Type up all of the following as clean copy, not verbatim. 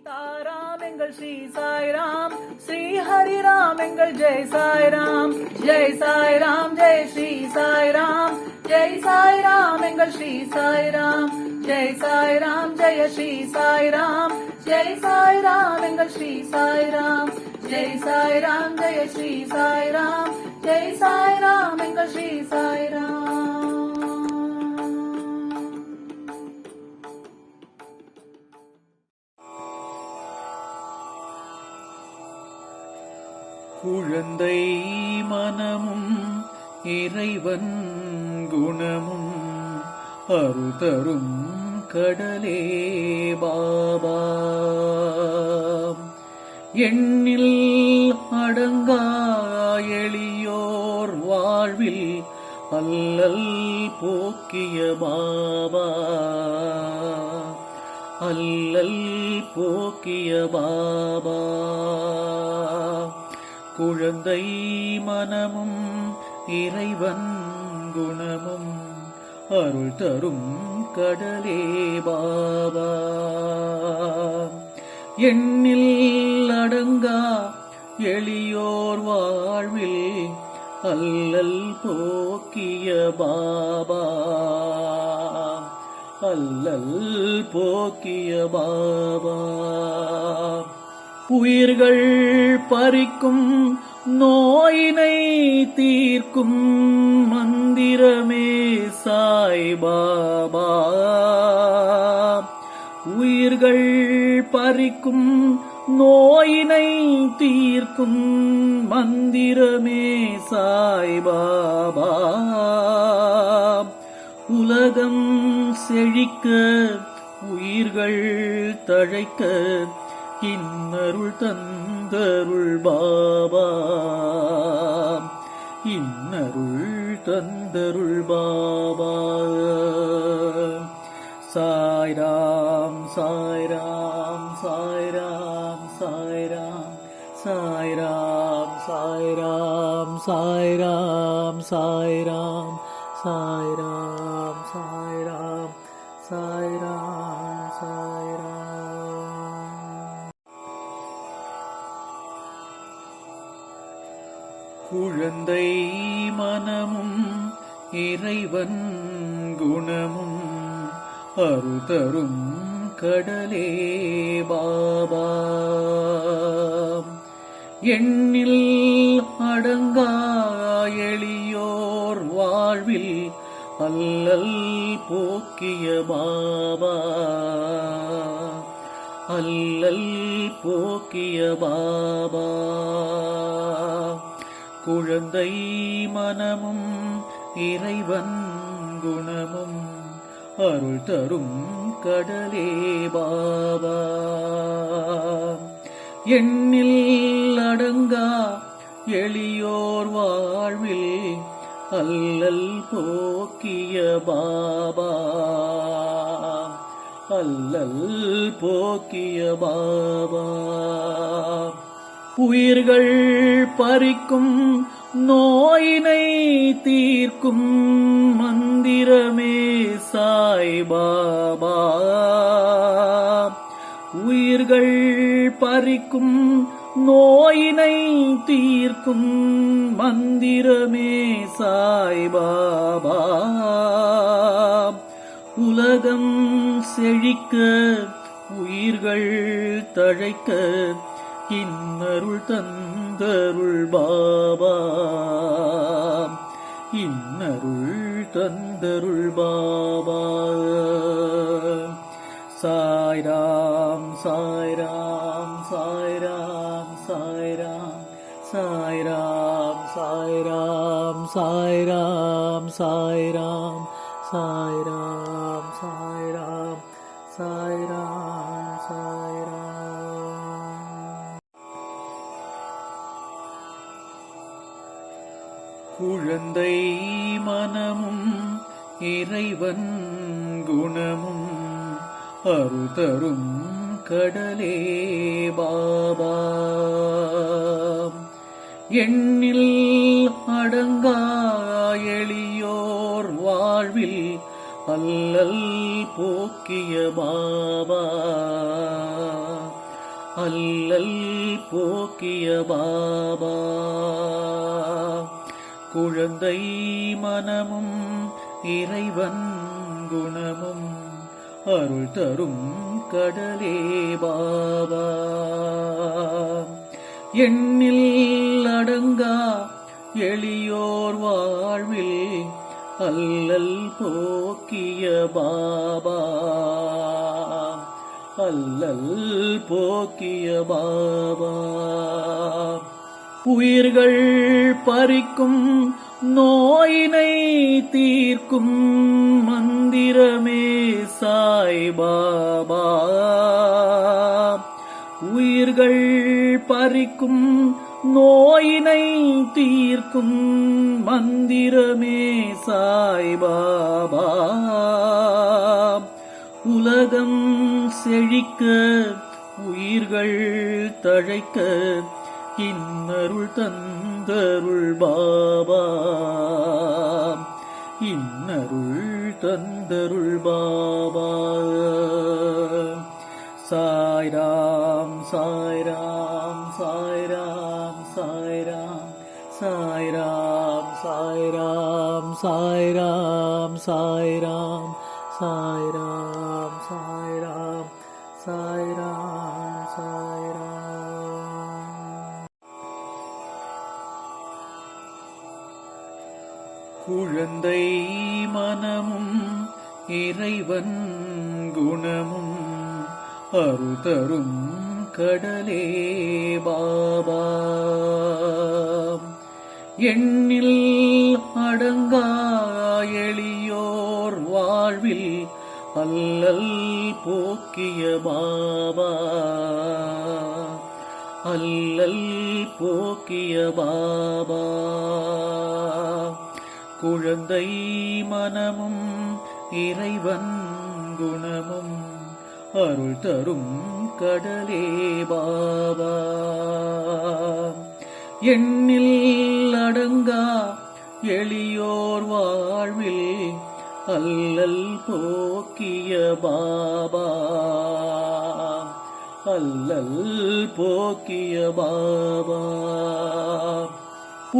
சீதாராம் எங்கள் ஸ்ரீ சாய்ராம், ஸ்ரீ ஹரிராம் எங்கள் ஜெய் சாய்ராம், ஜெய் சாய்ராம் ஜெய் ஸ்ரீ சாய்ராம், ஜெய் சாய்ராம் எங்கள் ஸ்ரீ சாய்ராம், ஜெய் சாய்ராம் ஜெய ஸ்ரீ சாய்ராம், ஜெய் சாய்ராம் எங்கள் ஸ்ரீ சாய்ராம், ஜெய் சாய்ராம் ஜெய ஸ்ரீ சாய்ராம், ஜெய் சாய்ராம் எங்கள் ஸ்ரீ சாய்ராம். குழந்தை மனமும் இறைவன் குணமும் அருதரும் கடலே பாபா, எண்ணில் அடங்கா எளியோர் வாழ்வில் அல்லல் போக்கிய பாபா, அல்லல் போக்கிய பாபா. குழந்தை மனமும் இறைவன் குணமும் அருள் தரும் கடலே பாபா, எண்ணில் அடங்கா எளியோர் வாழ்வில் அல்லல் போக்கிய பாபா, அல்லல் போக்கிய பாபா. உயிர்கள் பறிக்கும் நோயினை தீர்க்கும் மந்திரமே சாய் பாபா, உயிர்கள் பறிக்கும் நோயினை தீர்க்கும் மந்திரமே சாய் பாபா. உலகம் செழிக்க உயிர்கள் தழைக்க இன்னருள் தந்தருள் பாபா, இன்னருள் தந்தருள் பாபா. சாய்ராம் சாய்ராம் சாய்ராம் சாய்ராம் சாய்ராம் சாய்ராம் சாய்ராம் சாய்ராம் சாய்ராம் சாய்ராம் சாய்ராம் சாய்ராம். குழந்தை மனமும் இறைவன் குணமும் அருதரும் கடலே பாபா, எண்ணில் அடங்கா எளியோர் வாழ்வில் அல்லல் போக்கிய பாபா, அல்லல் போக்கிய பாபா. குழந்தை மனமும் இறைவன் குணமும் அருள் தரும் கடலே பாபா, எண்ணில் அடங்கா எளியோர் வாழ்வில் அல்லல் போக்கிய பாபா, அல்லல் போக்கிய பாபா. உயிர்கள் பறிக்கும் நோயினை தீர்க்கும் மந்திரமே சாய் பாபா, உயிர்கள் பறிக்கும் நோயினை தீர்க்கும் மந்திரமே சாய் பாபா. உலகம் செழிக்க உயிர்கள் தழைக்க இன்னருள் தந்தருள் பாபா, இன்னருள் தந்தருள் பாபா. சாய்ராம் சாய்ராம் சாய்ராம் சாய்ராம் சாய்ராம் சாய்ராம் சாய்ராம் சாய்ராம் சாய்ராம் சாய்ராம் சாய்ராம் சாய்ராம். குழந்தை மனமும் இறைவன் குணமும் அருதரும் கடலே பாபா, எண்ணில் அடங்கா எளியோர் வாழ்வில் அல்லல் போக்கிய பாபா, அல்லல் போக்கிய பாபா குழந்தை மனமும் இறைவன் குணமும் அருள் தரும் கடலே பாபா எண்ணில் அடங்கா எளியோர் வாழ்வில் அல்லல் போக்கிய பாபா அல்லல் போக்கிய பாபா உயிர்கள் பறிக்கும் நோயினை தீர்க்கும் மந்திரமே சாய் பாபா உயிர்கள் பறிக்கும் நோயினை தீர்க்கும் மந்திரமே சாய் பாபா உலகம் செழிக்க உயிர்கள் தழைக்க இன்னருள் தந்தருள் பாபா இன்னருள் தந்தருள் பாபா சாய்ராம் சாய்ராம் சாய்ராம் சாய்ராம் சாய்ராம் சாய்ராம் சாய்ராம் சாய்ராம் சாய்ராம் சாய்ராம் சாய்ராம் சாய்ராம் குழந்தை மனமும் இறைவன் குணமும் அருள் தரும் கடலே பாபா எண்ணில் அடங்கா எளியோர் வாழ்வில் அல்லல் போக்கிய பாபா அல்லல் போக்கிய பாபா குழந்தை மனமும் இறைவன் குணமும் அருள் தரும் கடலே பாபா எண்ணில் அடங்கா எளியோர் வாழ்வில் அல்லல் போக்கிய பாபா அல்லல் போக்கிய பாபா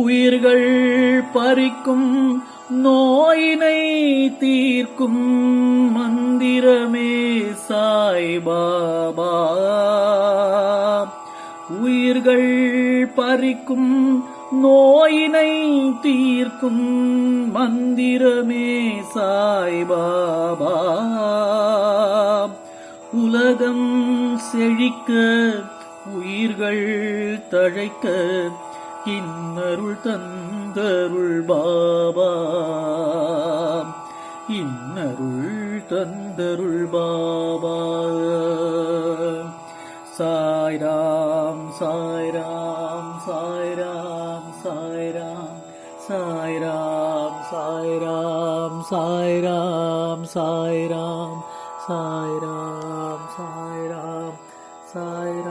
உயிர்கள் பறிக்கும் நோயினை தீர்க்கும் மந்திரமே சாய் பாபா உயிர்கள் பறிக்கும் நோயினை தீர்க்கும் மந்திரமே சாய் பாபா உலகம் செழிக்க உயிர்கள் தழைக்க இன்னருள் தந்தருள் பாபா இன்னருள் தந்தருள் பாபா சாய்ராம் சாய்ராம் சாய்ராம் சாய்ராம் சாய்ராம் சாய்ராம் சாய்ராம் சாய்ராம் சாய்ராம் சாய்ராம் சாய்